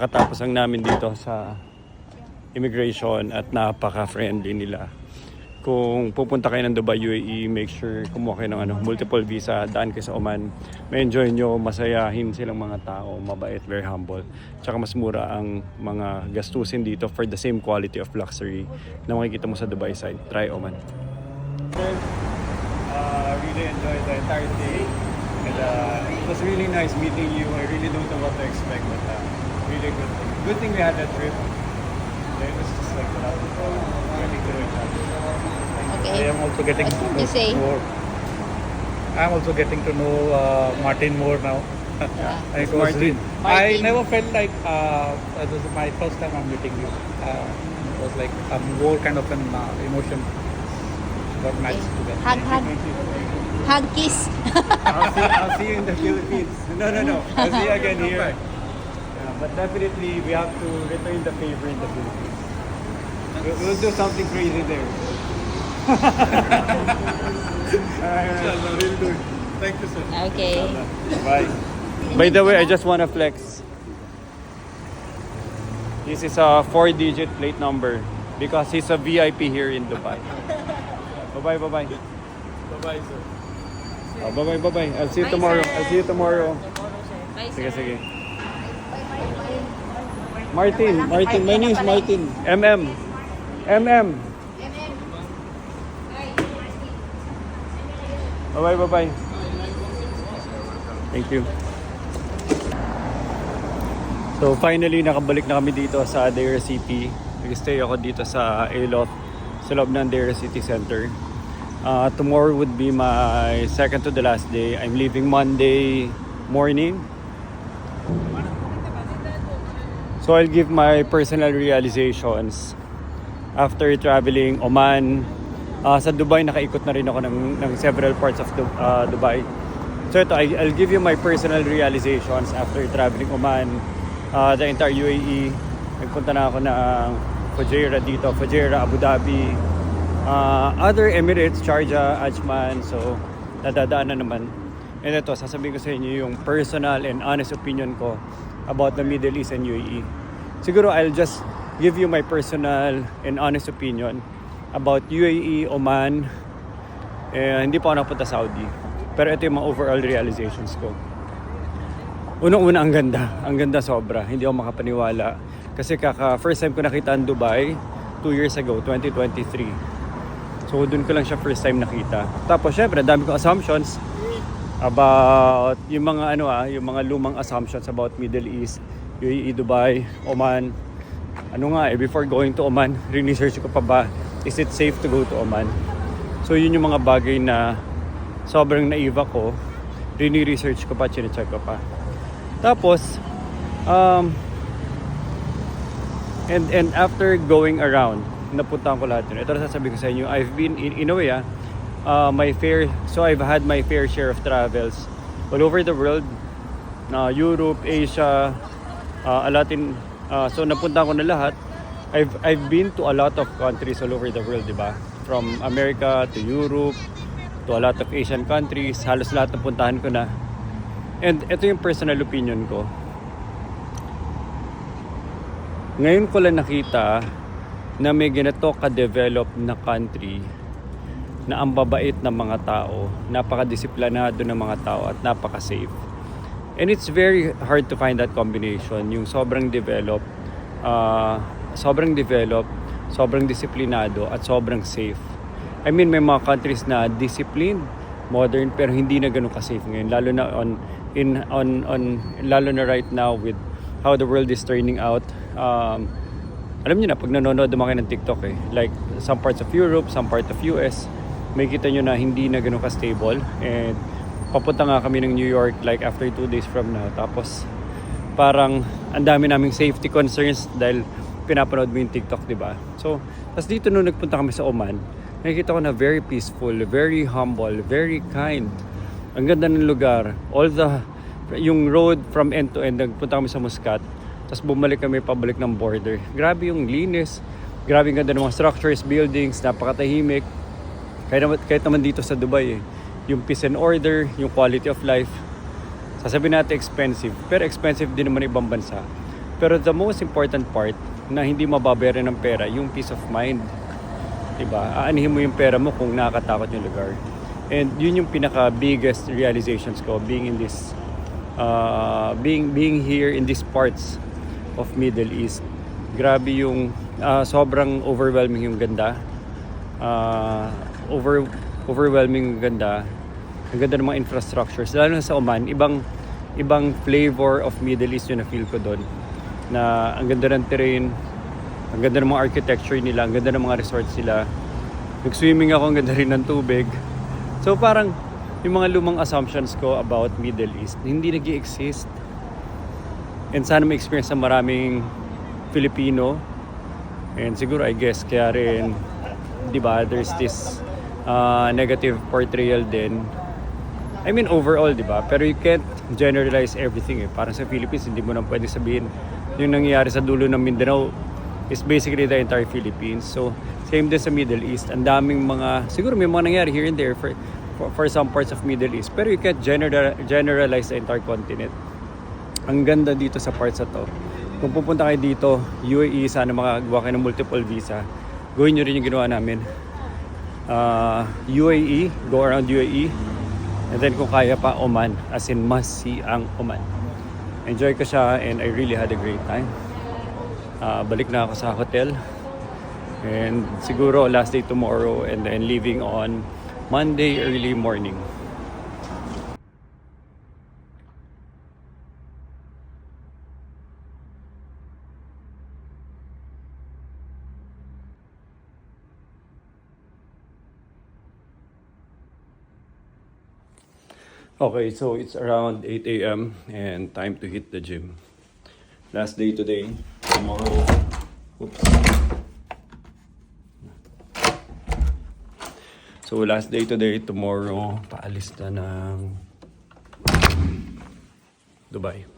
Katapos lang namin dito sa immigration at napaka-friendly nila. Kung pupunta kayo ng Dubai, UAE, make sure kumuha kayo ng multiple visa, daan kayo sa Oman. May enjoy nyo, masayahin silang mga tao, mabait, very humble. Tsaka mas mura ang mga gastusin dito for the same quality of luxury na makikita mo sa Dubai side. Try Oman. Really enjoyed the entire day. And it was really nice meeting you. I really don't know what to expect, but really good thing. Good thing we had that trip. It was just like getting to know each other. Okay. I am also getting What did you say? more. I am also getting to know Martin more now. Yeah. It was Martin. I never felt like this is my first time I'm meeting you. It was like a more kind of an emotion got matched together. Hug, hug. Thank you. Hug, kiss. I'll see you in the Philippines. No. I'll see you again here. Yeah, but definitely we have to return the favor in the Philippines. We'll do something crazy there. Inshallah, we'll do it. Thank you, sir. Okay. Bye. By the way, I just wanna flex. This is a 4-digit plate number because he's a VIP here in Dubai. Bye-bye. Bye-bye, sir. Bye-bye. I'll see you Bye, tomorrow. sir. I'll see you tomorrow. Bye, Sige, sir. sige. Martin. My name is Martin. MM. Bye-bye. Thank you. So finally, nakabalik na kami dito sa Deira City. Nag-stay ako dito sa Alot, sa loob ng Deira City Center. Tomorrow would be my second to the last day. I'm leaving Monday morning. So I'll give my personal realizations after traveling Oman. Sa Dubai, nakaikot na rin ako ng several parts of Dubai. So ito, I'll give you my personal realizations after traveling Oman, the entire UAE. Nagpunta na ako ng Fujairah, Abu Dhabi, other Emirates, Sharjah, Ajman. So nadadaan na naman. And ito, sasabihin ko sa inyo yung personal and honest opinion ko about the Middle East and UAE. Siguro I'll just give you my personal and honest opinion about UAE, Oman. Hindi pa ako napunta Saudi. Pero ito yung mga overall realizations ko. Unang-una, ang ganda. Ang ganda sobra. Hindi ako makapaniwala. Kasi first time ko nakita ang Dubai 2 years ago, 2023. So doon ko lang siya first time nakita. Tapos syempre, dami kong assumptions about yung mga yung mga lumang assumptions about Middle East, UAE, Dubai, Oman. Before going to Oman, research ko pa ba, is it safe to go to Oman? So yun yung mga bagay na sobrang naive ako. Research ko pa, chinecheck ko pa. Tapos, and after going around, napuntahan ko lahat yun. Ito na sasabihin ko sa inyo, I've been, in a way, I've had my fair share of travels all over the world. Europe, Asia, so napunta ko na lahat. I've been to a lot of countries all over the world, di ba? From America to Europe to a lot of Asian countries, halos lahat napuntahan ko na. And ito yung personal opinion ko. Ngayon ko lang nakita na may ganito ka-develop na country na ang babait ng mga tao, napaka-disiplinado ng mga tao at napaka-safe. And it's very hard to find that combination, yung sobrang developed, sobrang disiplinado at sobrang safe. I mean, may mga countries na disciplined, modern, pero hindi na ganun ka-safe ngayon, lalo na right now with how the world is turning out. Alam niyo na, pag nanonood naman kayo ng TikTok like some parts of Europe, some part of US, may kita nyo na hindi na ganun ka-stable. And papunta nga kami ng New York like after 2 days from now. Tapos parang ang dami naming safety concerns dahil pinapanood mo yung TikTok, di ba? So, tapos dito nung nagpunta kami sa Oman, nakikita ko na very peaceful, very humble, very kind. Ang ganda ng lugar. Yung road from end to end, nagpunta kami sa Muscat. Tapos bumalik kami pabalik ng border. Grabe yung linis. Grabe yung ganda ng mga structures, buildings, napakatahimik. Kahit naman dito sa Dubai yung peace and order, yung quality of life. Sasabihin natin expensive, pero expensive din naman ibang bansa. Pero the most important part na hindi mababayaran ng pera, yung peace of mind. Diba? Aanihin mo yung pera mo kung nakakatakot yung lugar. And yun yung pinaka-biggest realizations ko being in this, being here in these parts of Middle East. Grabe yung sobrang overwhelming yung ganda. Overwhelming yung ganda. Ang ganda ng mga infrastructures. Lalo na sa Oman, ibang flavor of Middle East yung na-feel ko doon. Na ang ganda ng terrain, ang ganda ng mga architecture nila, ang ganda ng mga resorts nila. Nag-swimming ako, ang ganda rin ng tubig. So parang yung mga lumang assumptions ko about Middle East, hindi nag-i-exist. And sana ma-experience ng maraming Filipino. And siguro I guess kaya rin, di ba, there's this negative portrayal din. I mean overall, di ba? Pero you can't generalize everything eh. Parang sa Philippines, hindi mo na pwede sabihin yung nangyayari sa dulo ng Mindanao is basically the entire Philippines. So, same din sa Middle East. Ang daming mga, siguro may mga nangyari here and there for some parts of Middle East. Pero you can't generalize the entire continent. Ang ganda dito sa parts na to. Kung pupunta kayo dito, UAE, sana makagawa kayo ng multiple visa. Gawin nyo rin yung ginawa namin. UAE, go around UAE. And then kung kaya pa, Oman. As in, must see ang Oman. Enjoy ko siya and I really had a great time. Balik na ako sa hotel. And siguro last day tomorrow and then leaving on Monday early morning. Okay, so it's around 8 a.m. and time to hit the gym. Last day today, tomorrow. Oops. So last day today, tomorrow, paalis na ng Dubai.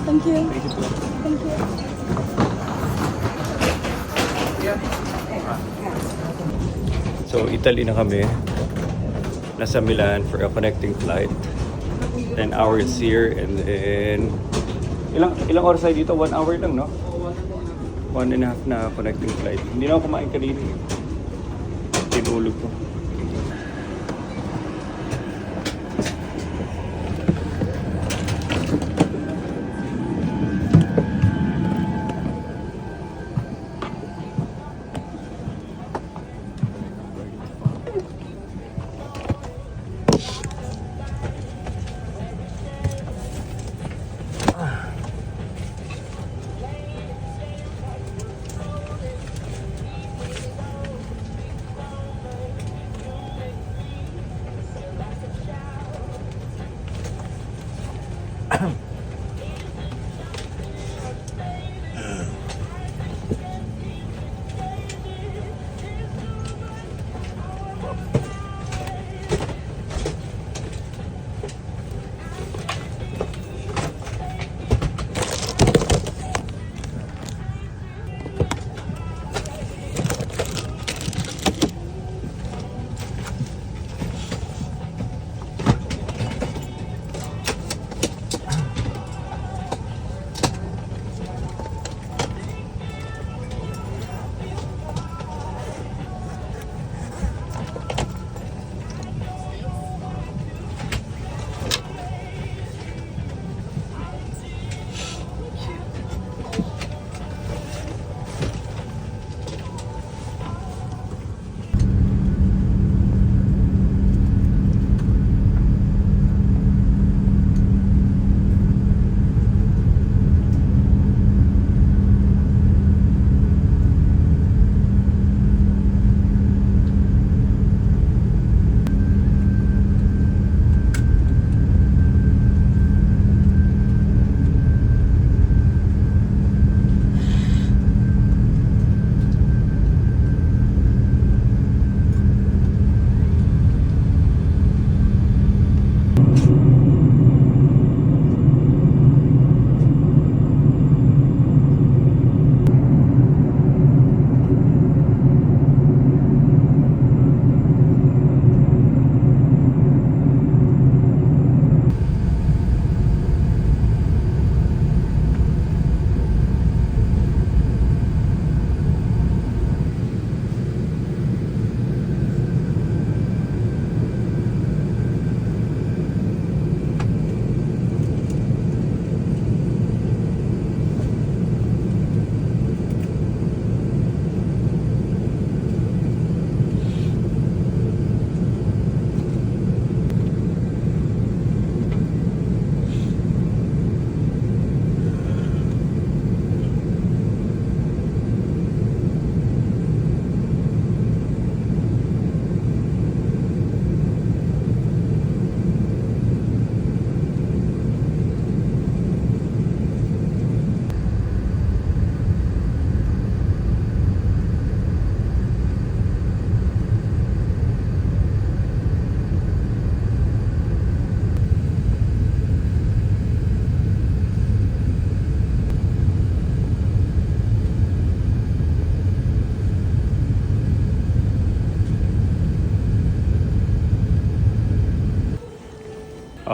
Thank you. Thank you. So, Italy na kami. Nasa Milan for a connecting flight. 10 hours here and then... Ilang oras tayo dito? 1 hour lang, no? 1.5 na connecting flight. Hindi na ako kumain kanina. Tinulog ko.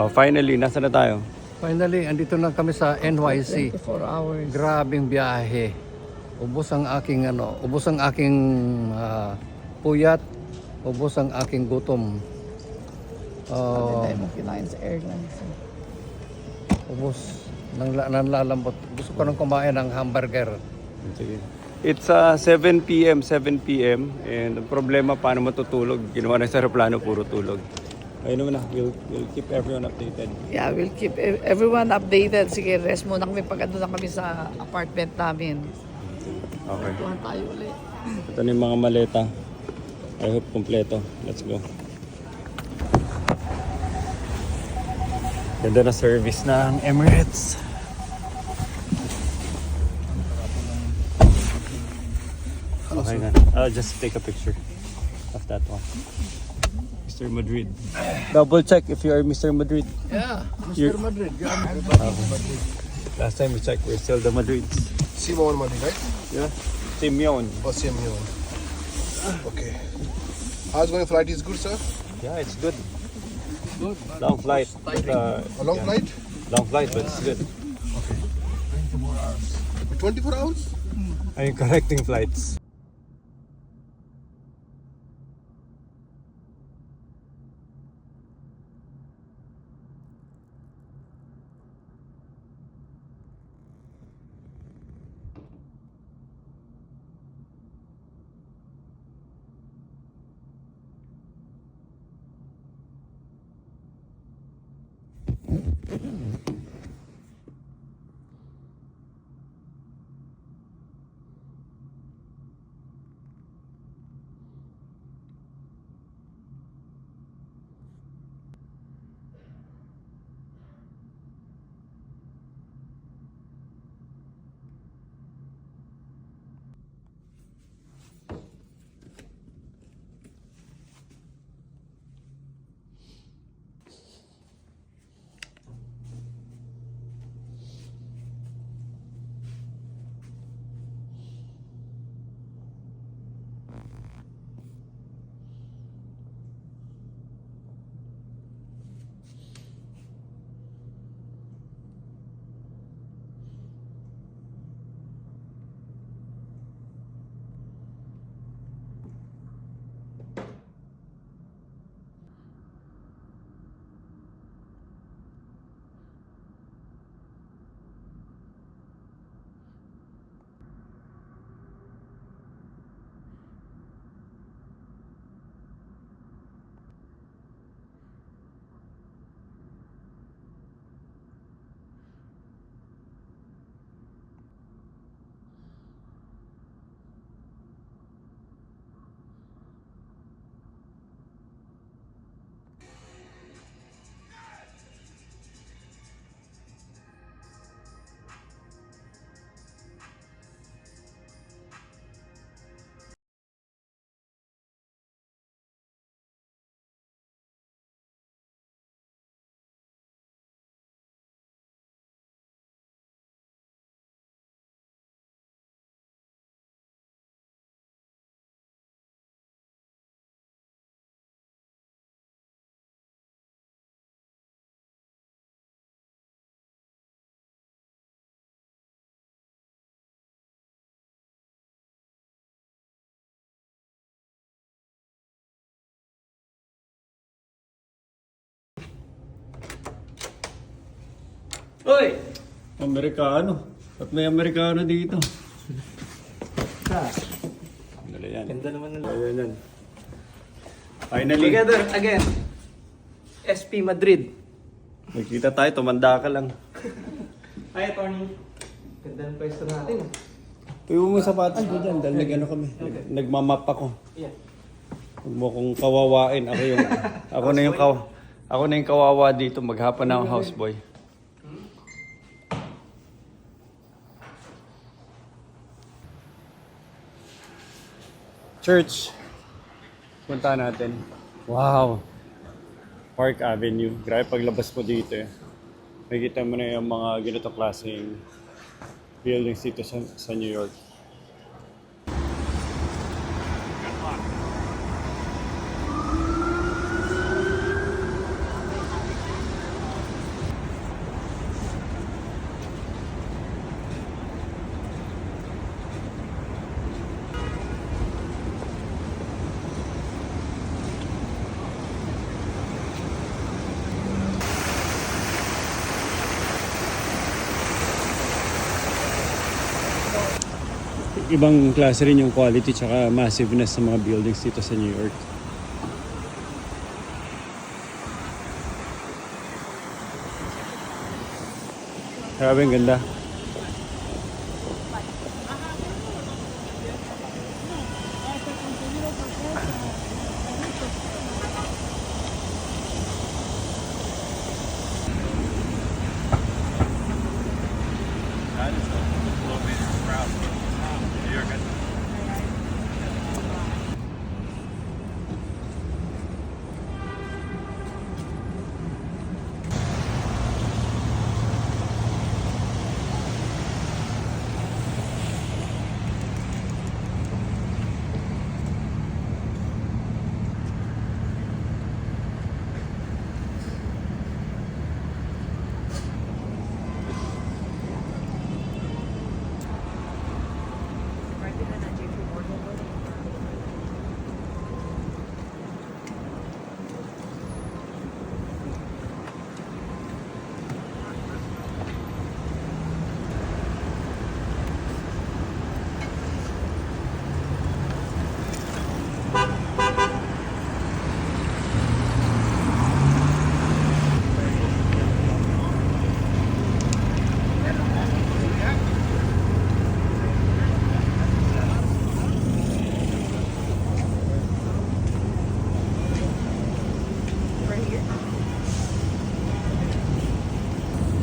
Oh, finally, nasa na tayo? Finally, andito na kami sa NYC. 4 hours. Grabing biyahe. Ubos ang aking puyat, ubos ang aking gutom. Tayo mo kinain sa airlines. Ubos nanlalambot. Gusto ko nang kumain ng hamburger. Sige. It's 7 p.m. And ang problema, paano matutulog? Ginawa na sa aeroplano, puro tulog. Ayun naman na, we'll keep everyone updated. Yeah, we'll keep everyone updated. Sige, rest muna kami pag ano na kami sa apartment namin. Okay. Tuhan tayo ulit. Ito na yung mga maleta. I hope kompleto. Let's go. Ganda na service ng Emirates. Okay na. I'll just take a picture of that one. Mr. Madrid. Double check if you are Mr. Madrid. Yeah, You're- Mr. Madrid. Last time we checked, we're still the Madrids. Simon Madi, right? Yeah. Simeon. Or Simeon. Okay. How's going? Flight is good, sir? Yeah, it's good. Long flight. But, A long yeah. flight? Long flight, but it's good. 24 hours? Are you correcting flights? Oi! Amerikano. At may Amerikano dito. Dali yan. Ganda naman ng Ayan yan. Finally. Together again. SP Madrid. Nagkita tayo, tumanda ka lang. Hi, Tony. Ganda ng pwesto natin. Tuyo mo sapatos ko dyan dahil nag-ano kami. Nagmamap ako. Yeah. Huwag mo kong kawawain. Ako na yung kawawa dito. Maghapa na ang houseboy. Church. Punta natin. Wow. Park Avenue. Grabe paglabas mo dito eh. Makikita mo na yung mga ganito klaseng buildings dito sa New York. ibang klase rin yung quality tsaka massiveness ng mga buildings dito sa New York. Grabe, ang ganda.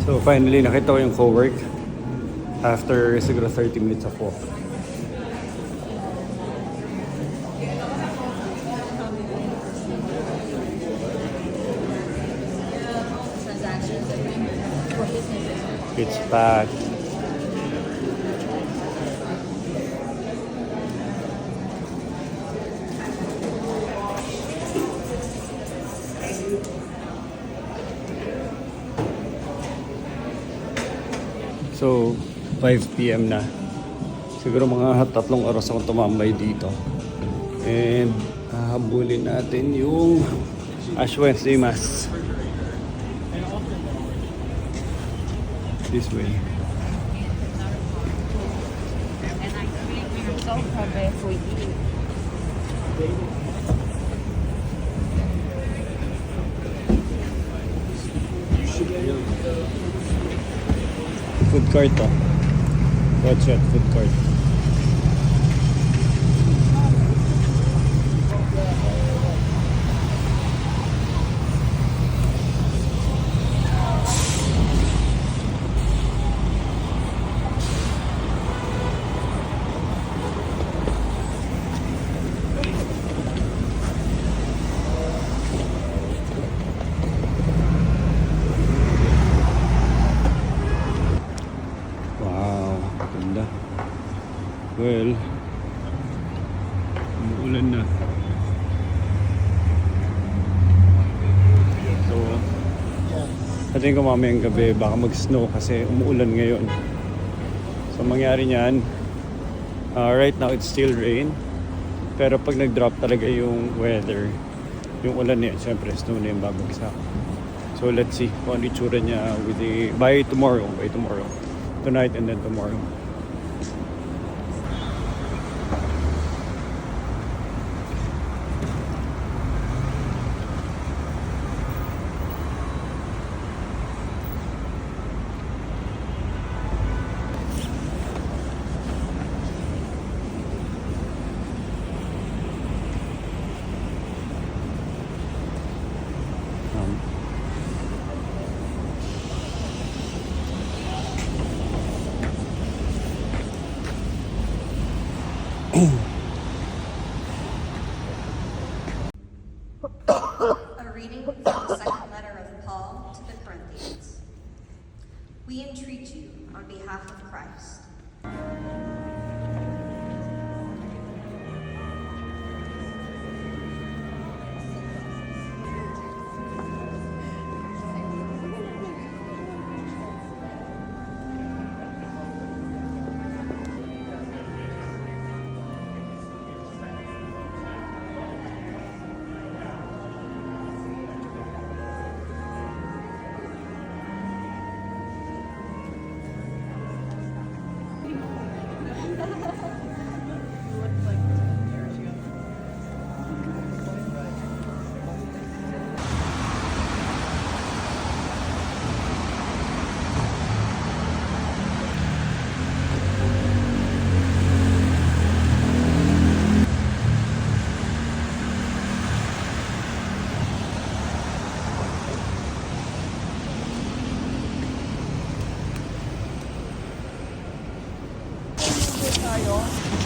So finally, nakita ko yung co-work after siguro 30 minutes of walk. It's packed. So, 5 p.m. na. Siguro mga 3 oras akong tumambay dito. And hahabulin natin yung Ash Wednesday Mass. This way. Food court to. Watch out, food court. Wow, ganda. Well, umuulan na. So, sa tingin ko mamayang gabi baka mag-snow kasi umuulan ngayon. So, mangyari niyan, right now it's still rain. Pero pag nag-drop talaga yung weather, yung ulan niya, syempre snow na yung babagsak. So, let's see kung ano itsura niya by tomorrow. Tonight and then tomorrow. A reading from the second letter of Paul to the Corinthians. We entreat you on behalf of Christ.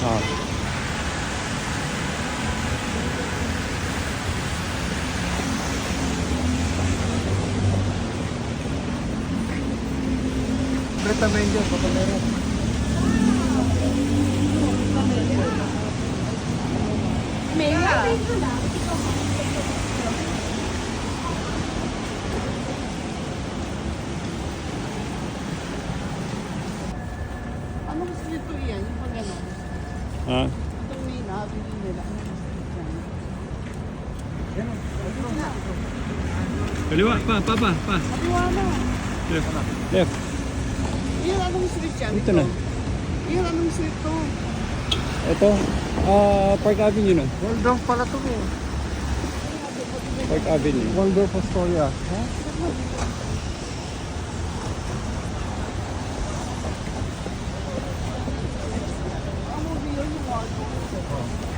Ah. Breta Mendes, baka meron. Anong street to yan? Yung pag gano'n? Ha? Itong may nabili nila. Anong street yan? Kaliwa, pa. Kaliwa na. Left. Iyan anong street yan? Dito na. Iyan anong street to? Ito, Park Avenue no? Waldorf pala to eh. Park Avenue. Waldorf Astoria.